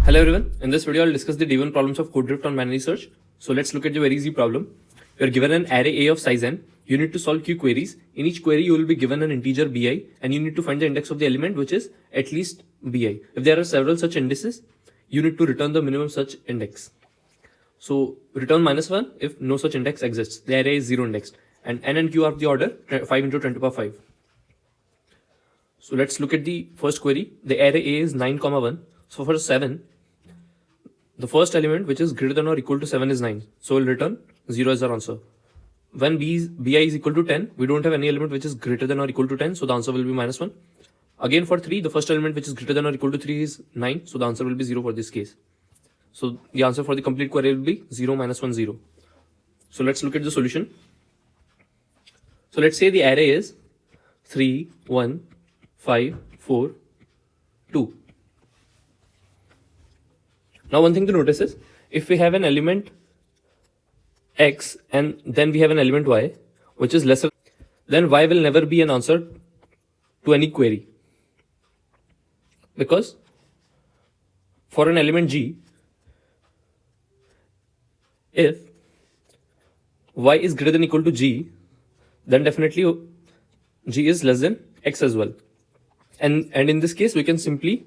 Hello everyone, in this video I'll discuss the D1 problems of code drift on binary search. So let's look at the very easy problem. You're given an array A of size n, you need to solve q queries. In each query you will be given an integer bi and you need to find the index of the element which is at least bi. If there are several such indices, you need to return the minimum such index. So return -1 if no such index exists. The array is 0 indexed and n and q are the order 5 into 10 to the power 5. So let's look at the first query. The array A is 9, 1. So for 7, the first element which is greater than or equal to 7 is 9. So we'll return 0 as our answer. When bi is equal to 10, we don't have any element which is greater than or equal to 10. So the answer will be -1. Again for 3, the first element which is greater than or equal to 3 is 9. So the answer will be 0 for this case. So the answer for the complete query will be 0, -1, 0. So let's look at the solution. So let's say the array is 3, 1, 5, 4, 2. Now one thing to notice is, if we have an element x and then we have an element y which is lesser, then y will never be an answer to any query. Because for an element g, if y is greater than or equal to g, then definitely g is less than x as well. And in this case, we can simply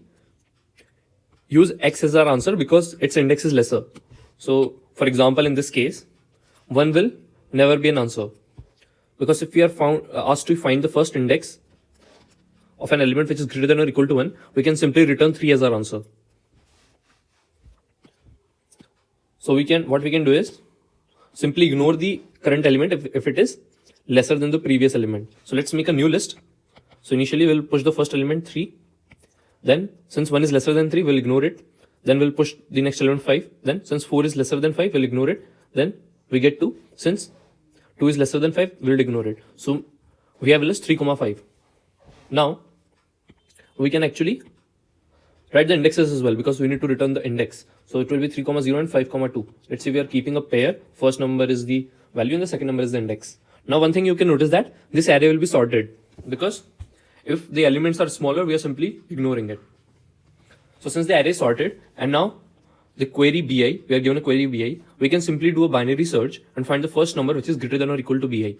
use x as our answer because its index is lesser. So for example, in this case, 1 will never be an answer, because if we are asked to find the first index of an element which is greater than or equal to 1, we can simply return 3 as our answer. So what we can do is simply ignore the current element if it is lesser than the previous element. So let's make a new list. So initially we'll push the first element 3. Then since 1 is lesser than 3, we'll ignore it. Then we'll push the next element 5. Then since 4 is lesser than 5, we'll ignore it. Then we get 2. Since 2 is lesser than 5, we'll ignore it. So we have a list 3, 5. Now we can actually write the indexes as well, because we need to return the index. So it will be 3, 0 and 5, 2. Let's say we are keeping a pair. First number is the value and the second number is the index. Now one thing you can notice that this array will be sorted, because if the elements are smaller, we are simply ignoring it. So since the array is sorted and now the query bi, we are given a query bi, we can simply do a binary search and find the first number which is greater than or equal to bi.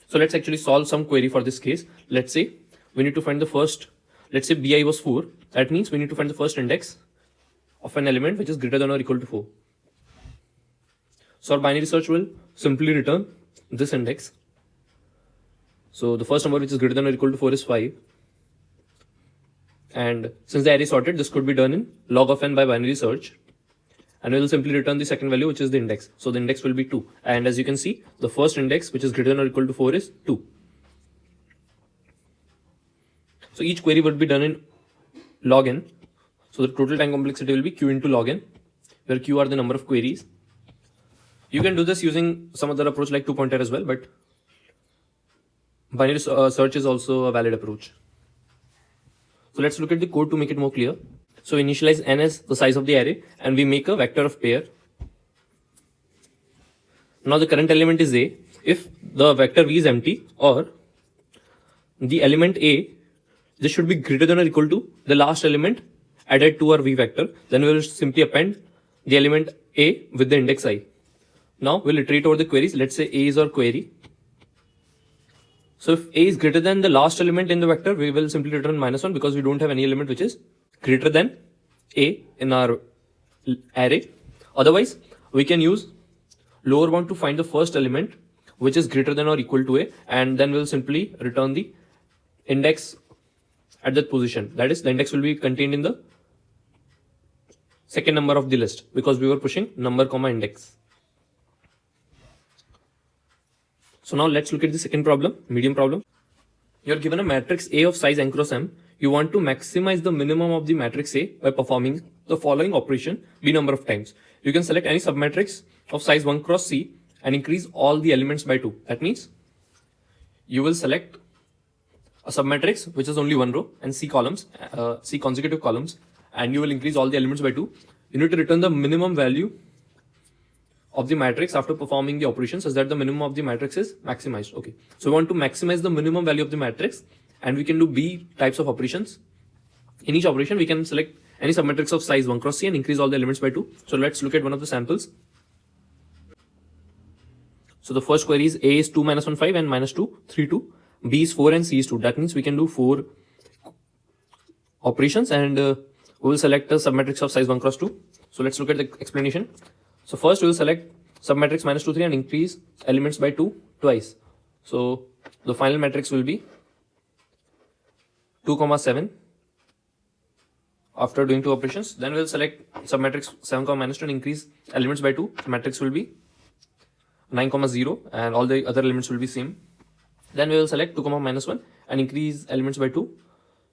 So let's actually solve some query for this case. Let's say we need to find the first, let's say bi was 4. That means we need to find the first index of an element which is greater than or equal to 4. So our binary search will simply return this index. So the first number which is greater than or equal to 4 is 5. And since the array is sorted, this could be done in log of n by binary search. And we will simply return the second value, which is the index. So the index will be 2. And as you can see, the first index which is greater than or equal to 4 is 2. So each query would be done in log n. So the total time complexity will be q into log n, where q are the number of queries. You can do this using some other approach like 2-pointer as well, but binary search is also a valid approach. So let's look at the code to make it more clear. So initialize n as the size of the array and we make a vector of pair. Now the current element is a. If the vector v is empty or the element a, this should be greater than or equal to the last element added to our v vector, then we will simply append the element a with the index I. Now we'll iterate over the queries. Let's say a is our query. So if a is greater than the last element in the vector, we will simply return -1 because we don't have any element which is greater than a in our array. Otherwise, we can use lower bound to find the first element which is greater than or equal to a, and then we'll simply return the index at that position. That is, the index will be contained in the second number of the list because we were pushing number comma index. So now let's look at the second problem, medium problem. You're given a matrix A of size n cross m. You want to maximize the minimum of the matrix A by performing the following operation b number of times. You can select any submatrix of size 1 cross c and increase all the elements by 2. That means you will select a submatrix which is only one row and c columns, c consecutive columns, and you will increase all the elements by 2. You need to return the minimum value of the matrix after performing the operation such that the minimum of the matrix is maximized. Okay, so we want to maximize the minimum value of the matrix and we can do b types of operations. In each operation we can select any submatrix of size 1 cross C and increase all the elements by 2. So let's look at one of the samples. So the first query is A is 2 minus 1 5 and minus 2 3 2. B is 4 and C is 2. That means we can do 4 operations and we will select a submatrix of size 1 cross 2. So let's look at the explanation. So first we will select submatrix minus 2 3 and increase elements by 2 twice. So the final matrix will be 2 comma 7 after doing 2 operations. Then we will select submatrix 7 comma minus 2 and increase elements by 2. The matrix will be 9 comma 0 and all the other elements will be same. Then we will select 2 comma minus 1 and increase elements by 2.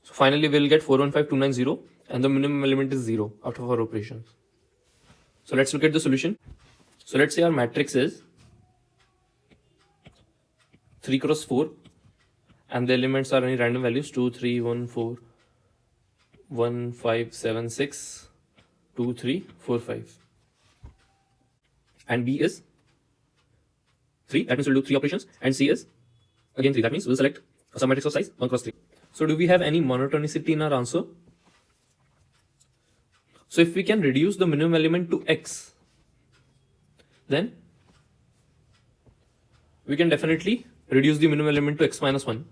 So finally we will get 4 1 5 2 9 0 and the minimum element is 0 out of our operations. So let's look at the solution. So let's say our matrix is 3 cross 4 and the elements are any random values 2 3 1 4 1 5 7 6 2 3 4 5 and B is 3, that means we'll do 3 operations, and C is again 3, that means we'll select a submatrix of size 1 cross 3. So do we have any monotonicity in our answer? So if we can reduce the minimum element to X, then we can definitely reduce the minimum element to X minus 1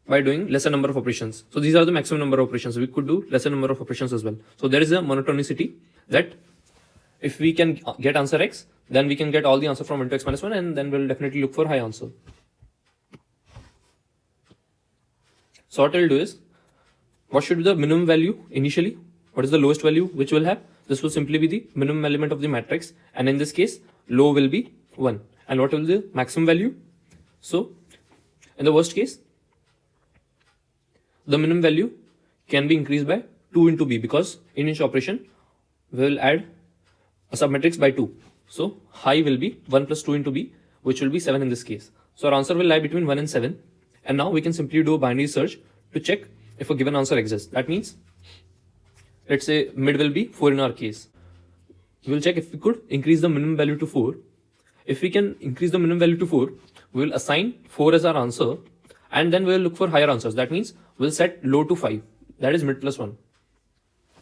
by doing lesser number of operations. So these are the maximum number of operations. We could do lesser number of operations as well. So there is a monotonicity that if we can get answer X, then we can get all the answer from into X minus 1 and then we'll definitely look for high answer. So what I'll do is, what should be the minimum value initially? What is the lowest value which will have? This will simply be the minimum element of the matrix, and in this case, low will be 1. And what will be the maximum value? So in the worst case, the minimum value can be increased by 2 into B, because in each operation we will add a submatrix by 2. So high will be 1 plus 2 into B, which will be 7 in this case. So our answer will lie between 1 and 7. And now we can simply do a binary search to check if a given answer exists. That means, let's say mid will be 4 in our case. We will check if we could increase the minimum value to 4. If we can increase the minimum value to 4, we will assign 4 as our answer and then we will look for higher answers. That means we'll set low to 5. That is mid plus 1.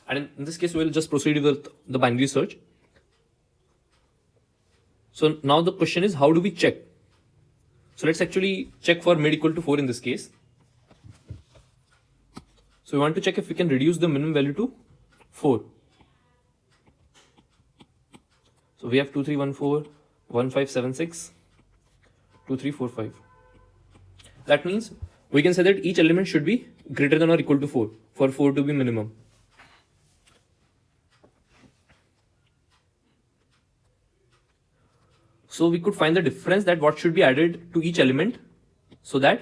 And in this case, we will just proceed with the binary search. So now the question is, how do we check? So let's actually check for mid equal to 4 in this case. So we want to check if we can reduce the minimum value to 4. So we have 2 3 1 4 1 5 7 6 2 3 4 5. That means we can say that each element should be greater than or equal to 4 for 4 to be minimum. So we could find the difference, that what should be added to each element so that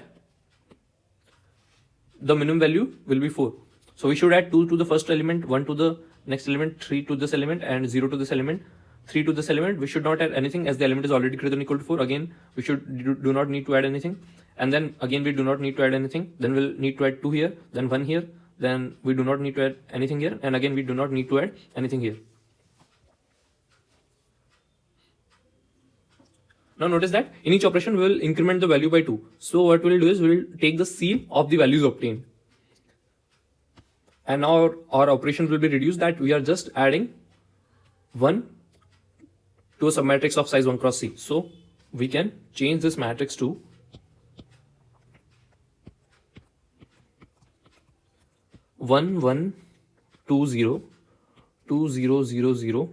the minimum value will be 4. So we should add 2 to the first element, 1 to the next element, 3 to this element and 0 to this element, 3 to this element. We should not add anything as the element is already greater than or equal to 4. Again, we do not need to add anything. And then again, we do not need to add anything. Then we'll need to add 2 here, then 1 here. Then we do not need to add anything here. And again, we do not need to add anything here. Now notice that in each operation we will increment the value by 2. So what we will do is we will take the seal of the values obtained. And now our operation will be reduced, that we are just adding 1 to a submatrix of size 1 cross C. So we can change this matrix to 1 1 2 0 2 0 0 0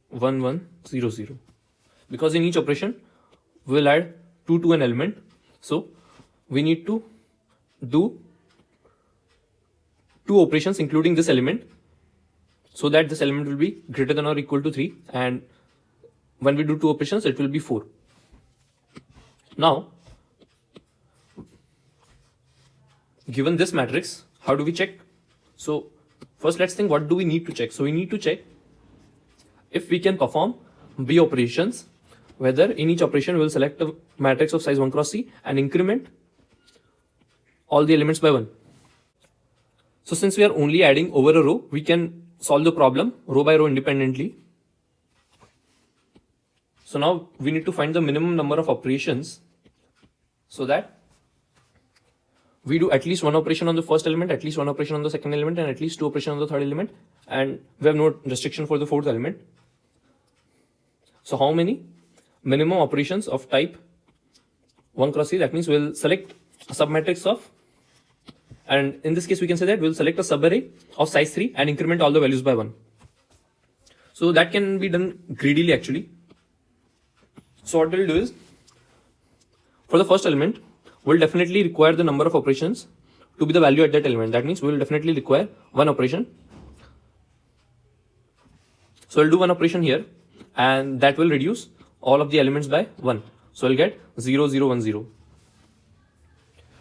1 1 0 0. Because in each operation we will add 2 to an element, so we need to do 2 operations including this element, so that this element will be greater than or equal to 3, and when we do 2 operations it will be 4. Now given this matrix, how do we check? So first let's think, what do we need to check? So we need to check if we can perform B operations, whether in each operation we will select a matrix of size 1 cross C and increment all the elements by 1. So since we are only adding over a row, we can solve the problem row by row independently. So now we need to find the minimum number of operations so that we do at least one operation on the first element, at least one operation on the second element, and at least two operations on the third element, and we have no restriction for the fourth element. So how many minimum operations of type 1 cross 3? That means we'll select a submatrix of, and in this case we can say that we'll select a subarray of size 3 and increment all the values by 1. So that can be done greedily actually. So what we'll do is, for the first element, we'll definitely require the number of operations to be the value at that element. That means we'll definitely require one operation. So we'll do one operation here, and that will reduce all of the elements by 1. So we'll get 0, 0, 1, 0.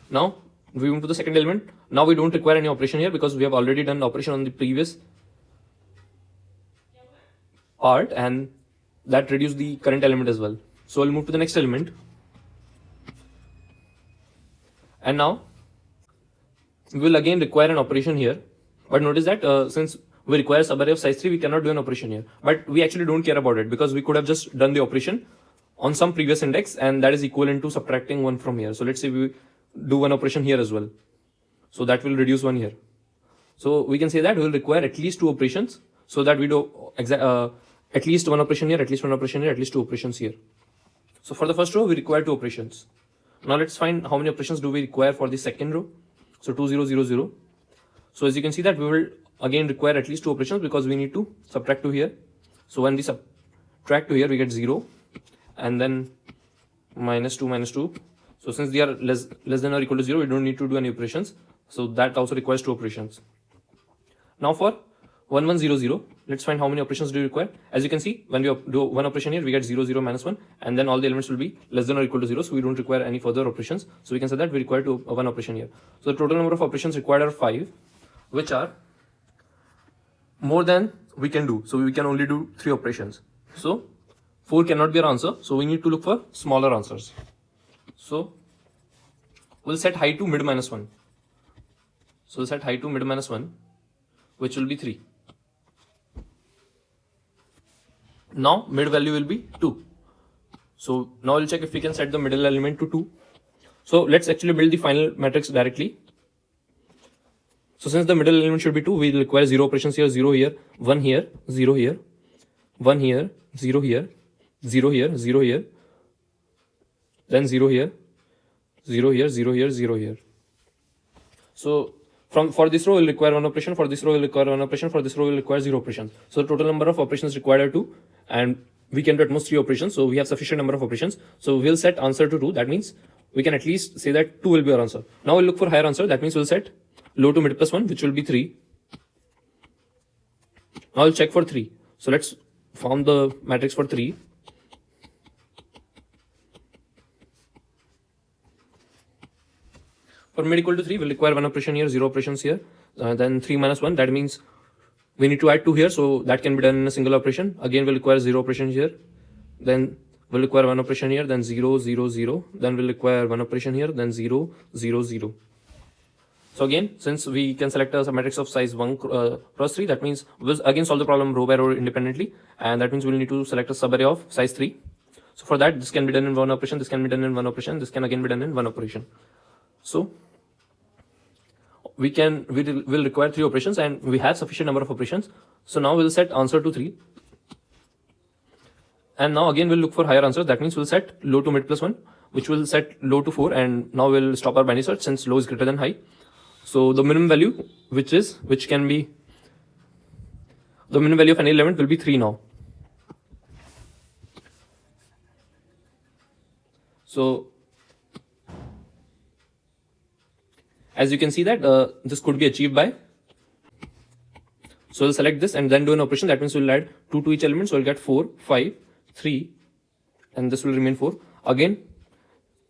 Now we move to the second element. Now we don't require any operation here because we have already done the operation on the previous part, and that reduced the current element as well. So we'll move to the next element. And now we will again require an operation here. But notice that since we require a subarray of size 3, we cannot do an operation here. But we actually don't care about it because we could have just done the operation on some previous index, and that is equivalent to subtracting 1 from here. So let's say we do one operation here as well. So that will reduce 1 here. So we can say that we will require at least 2 operations, so that we do at least one operation here, at least one operation here, at least 2 operations here. So for the first row, we require 2 operations. Now let's find how many operations do we require for the second row. So 2, 0, 0, 0. So as you can see that we will again require at least 2 operations because we need to subtract 2 here. So when we subtract 2 here, we get 0, and then minus 2, minus 2. So since they are less than or equal to 0, we don't need to do any operations. So that also requires 2 operations. Now for 1, 1, 0, 0, let's find how many operations do we require. As you can see, when we do one operation here, we get 0, 0, minus 1, and then all the elements will be less than or equal to 0, so we don't require any further operations. So we can say that we require one operation here. So the total number of operations required are 5, which are more than we can do. So we can only do 3 operations. So 4 cannot be our answer, so we need to look for smaller answers. So we'll set high to mid minus 1. So we'll set high to mid minus 1, which will be 3. Now mid value will be 2. So now we'll check if we can set the middle element to 2. So let's actually build the final matrix directly. So since the middle element should be 2, we will require 0 operations here, 0 here, 1 here, 0 here, 1 here, 0 here, 0 here, 0 here, then 0 here, 0 here, 0 here, 0 here. So for this row, we'll require one operation. For this row, we'll require one operation. For this row, we'll require 0 operations. So the total number of operations required are 2, and we can do at most 3 operations. So we have sufficient number of operations. So we'll set answer to 2. That means we can at least say that 2 will be our answer. Now we'll look for higher answer. That means we'll set low to mid plus 1, which will be 3. Now we'll check for 3. So let's form the matrix for 3. For mid equal to 3, we'll require one operation here, 0 operations here, then 3 minus 1. That means we need to add 2 here, so that can be done in a single operation. Again, we'll require 0 operations here, then we'll require one operation here, then 0, 0, 0. Then we'll require one operation here, then 0, 0, 0. So again, since we can select a matrix of size 1 cross 3, that means we'll again solve the problem row by row independently, and that means we'll need to select a subarray of size 3. So for that, this can be done in one operation, this can be done in one operation, this can again be done in one operation. So we will require 3 operations, and we have sufficient number of operations. So now we'll set answer to 3. And now again we'll look for higher answers. That means we'll set low to mid plus 1, which will set low to 4, and now we'll stop our binary search since low is greater than high. So the minimum value, which can be the minimum value of any element, will be 3 now. So as you can see that this could be achieved by, so we'll select this and then do an operation. That means we'll add 2 to each element, so we'll get 4, 5, 3, and this will remain 4. Again,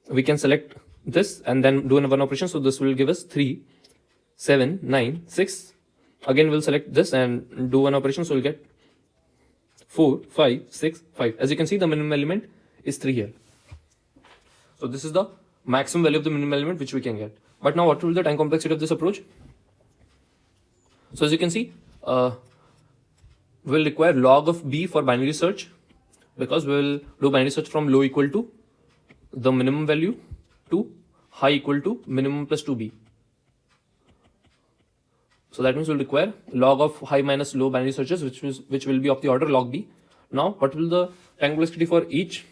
we can select this and then do one operation, so this will give us 3, 7, 9, 6. Again, we'll select this and do one operation, so we'll get 4, 5, 6, 5. As you can see, the minimum element is 3 here. So this is the maximum value of the minimum element which we can get. But now what will be the time complexity of this approach? So as you can see, we'll require log of b for binary search, because we'll do binary search from low equal to the minimum value to high equal to minimum plus 2b. So that means we'll require log of high minus low binary searches, which will be of the order log b. Now, what will the time complexity for each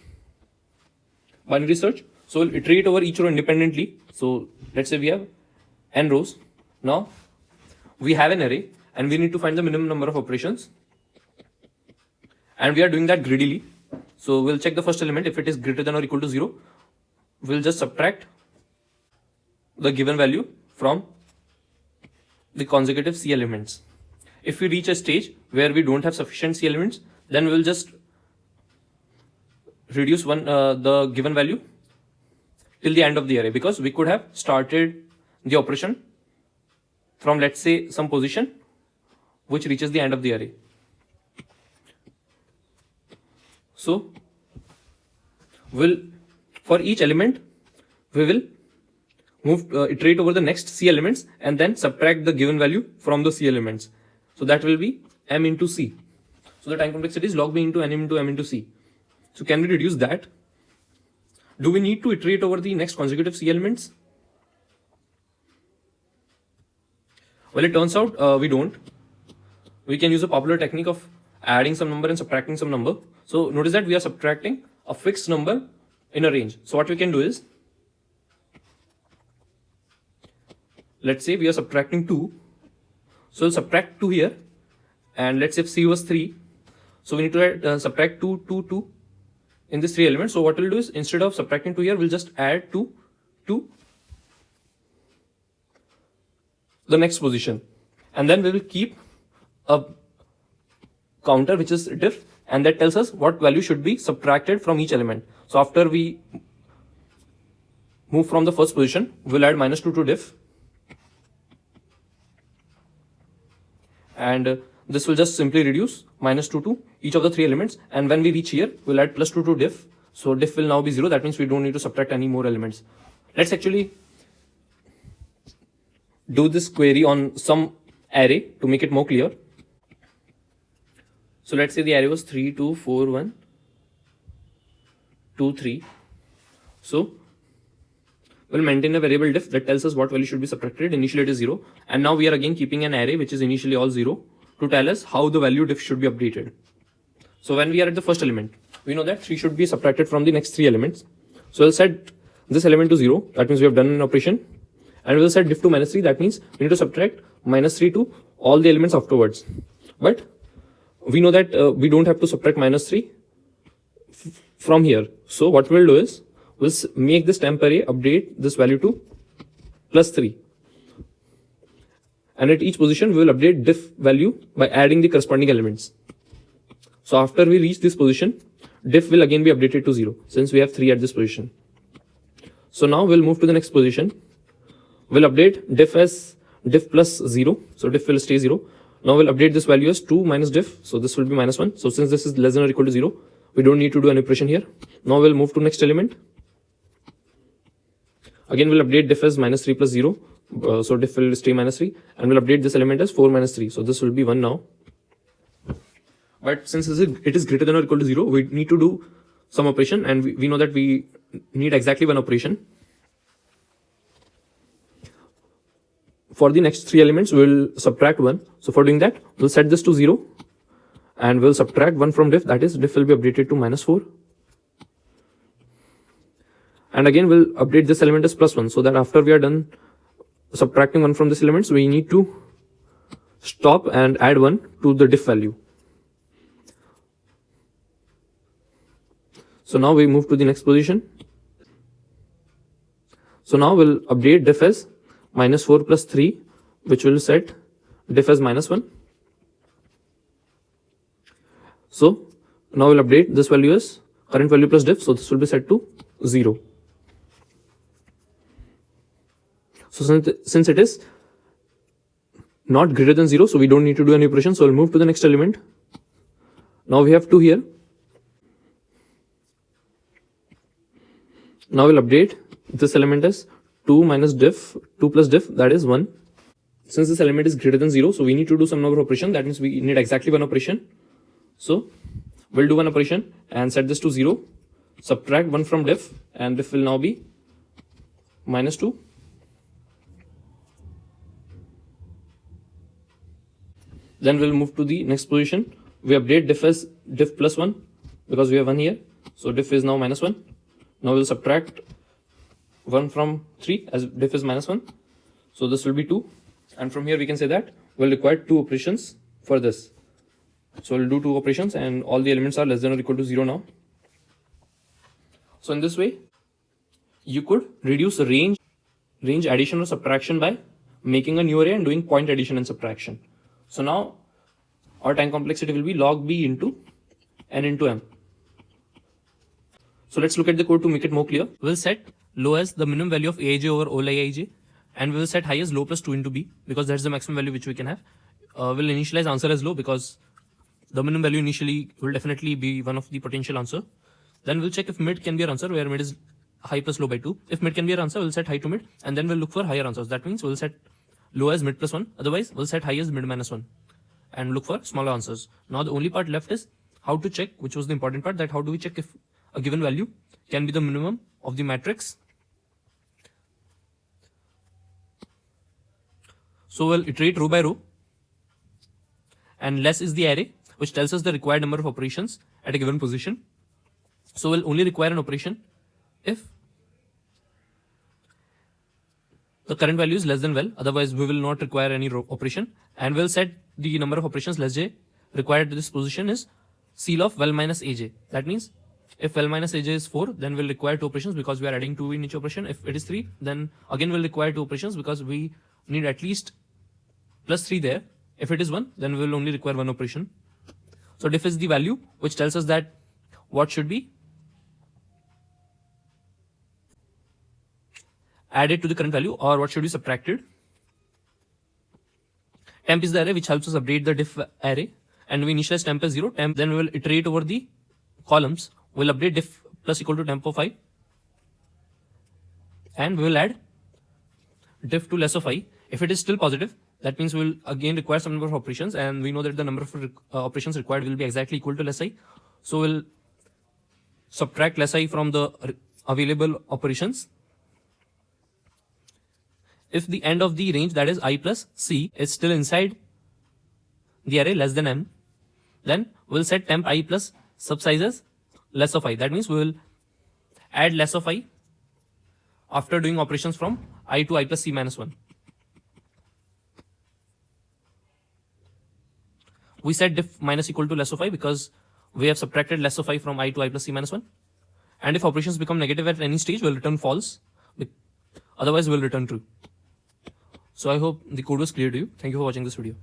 binary search? So we'll iterate over each row independently. So let's say we have n rows. Now we have an array and we need to find the minimum number of operations. And we are doing that greedily. So we'll check the first element. If it is greater than or equal to 0, we'll just subtract the given value from the consecutive C elements. If we reach a stage where we don't have sufficient C elements, then we'll just reduce the given value till the end of the array, because we could have started the operation from, let's say, some position which reaches the end of the array. So for each element, we will iterate over the next C elements and then subtract the given value from the C elements. So that will be m into C. So the time complexity is log b into n into m into C. So can we reduce that? Do we need to iterate over the next consecutive C elements? Well, it turns out we don't. We can use a popular technique of adding some number and subtracting some number. So notice that we are subtracting a fixed number in a range. So what we can do is, let's say we are subtracting 2. So we'll subtract 2 here. And let's say if C was 3. So we need to subtract 2, 2, 2 in these 3 elements. So what we'll do is, instead of subtracting 2 here, we'll just add 2 to the next position. And then we will keep a counter which is diff, and that tells us what value should be subtracted from each element. So after we move from the first position, we'll add -2 to diff. And this will just simply reduce -2 to each of the 3 elements. And when we reach here, we'll add +2 to diff. So diff will now be 0. That means we don't need to subtract any more elements. Let's actually do this query on some array to make it more clear. So let's say the array was 3, 2, 4, 1, 2, 3. So we'll maintain a variable diff that tells us what value should be subtracted. Initially it is 0. And now we are again keeping an array which is initially all 0 to tell us how the value diff should be updated. So when we are at the first element, we know that 3 should be subtracted from the next 3 elements. So we'll set this element to 0. That means we have done an operation. And we'll set diff to -3. That means we need to subtract -3 to all the elements afterwards. But we know that we don't have to subtract -3 from here. So what we'll do is, we'll make this temp array update this value to +3. And at each position, we will update diff value by adding the corresponding elements. So after we reach this position, diff will again be updated to 0, since we have 3 at this position. So now we'll move to the next position. We'll update diff as diff +0. So diff will stay 0. Now we'll update this value as 2 minus diff. So this will be -1. So since this is less than or equal to 0, we don't need to do an operation here. Now we'll move to next element. Again, we'll update diff as -3 plus 0. So diff will stay -3. And we'll update this element as 4 minus 3. So this will be 1 now. But since it is greater than or equal to 0, we need to do some operation. And we know that we need exactly one operation. For the next 3 elements, we'll subtract 1. So for doing that, we'll set this to 0. And we'll subtract 1 from diff. That is, diff will be updated to -4. And again, we'll update this element as +1. So that after we are done subtracting 1 from this element, we need to stop and add 1 to the diff value. So now we move to the next position. So now we'll update diff as -4 plus 3, which will set diff as -1. So now we'll update this value as current value plus diff. So this will be set to 0. So since it is not greater than 0, so we don't need to do any operation. So we'll move to the next element. Now we have 2 here. Now we'll update this element as 2 minus diff, 2 plus diff, that is 1. Since this element is greater than 0, so we need to do some number of operation. That means we need exactly one operation. So we'll do one operation and set this to 0. Subtract 1 from diff, and diff will now be minus 2. Then we'll move to the next position. We update diff as diff plus 1 because we have 1 here. So diff is now minus 1. Now we'll subtract 1 from 3 as diff is minus 1. So this will be 2. And from here we can say that we'll require 2 operations for this. So we'll do 2 operations and all the elements are less than or equal to 0 now. So in this way, you could reduce range addition or subtraction by making a new array and doing point addition and subtraction. So now our time complexity will be log b into n into m. So let's look at the code to make it more clear. We'll set low as the minimum value of aij over all aij, and we'll set high as low plus 2 into b because that's the maximum value which we can have. We'll initialize answer as low because the minimum value initially will definitely be one of the potential answer. Then we'll check if mid can be our answer, where mid is high plus low by 2. If mid can be our answer, we'll set high to mid, and then we'll look for higher answers. That means we'll set low as mid plus 1. Otherwise, we'll set high as mid minus 1 and look for smaller answers. Now the only part left is how to check, which was the important part, that how do we check if a given value can be the minimum of the matrix. So we'll iterate row by row, and less is the array, which tells us the required number of operations at a given position. So we'll only require an operation if the current value is less than well, otherwise we will not require any row operation. And we'll set the number of operations less j required to this position is ceil of well minus aj. That means if well minus aj is 4, then we'll require 2 operations because we are adding 2 in each operation. If it is 3, then again we'll require 2 operations because we need at least plus 3 there. If it is 1, then we'll only require 1 operation. So diff is the value which tells us that what should be added to the current value or what should be subtracted. Temp is the array which helps us update the diff array, and we initialize temp as 0. Temp, then we will iterate over the columns. We'll update diff plus equal to temp of I, and we will add diff to less of I. If it is still positive, that means we will again require some number of operations, and we know that the number of operations required will be exactly equal to less I. So we'll subtract less I from the available operations. If the end of the range, that is I plus C, is still inside the array less than m, then we'll set temp I plus subsize as less of I. That means we will add less of I after doing operations from I to I plus C minus 1. We set diff minus equal to less of I because we have subtracted less of I from I to I plus C minus 1. And if operations become negative at any stage, we'll return false. Otherwise, we'll return true. So I hope the code was clear to you. Thank you for watching this video.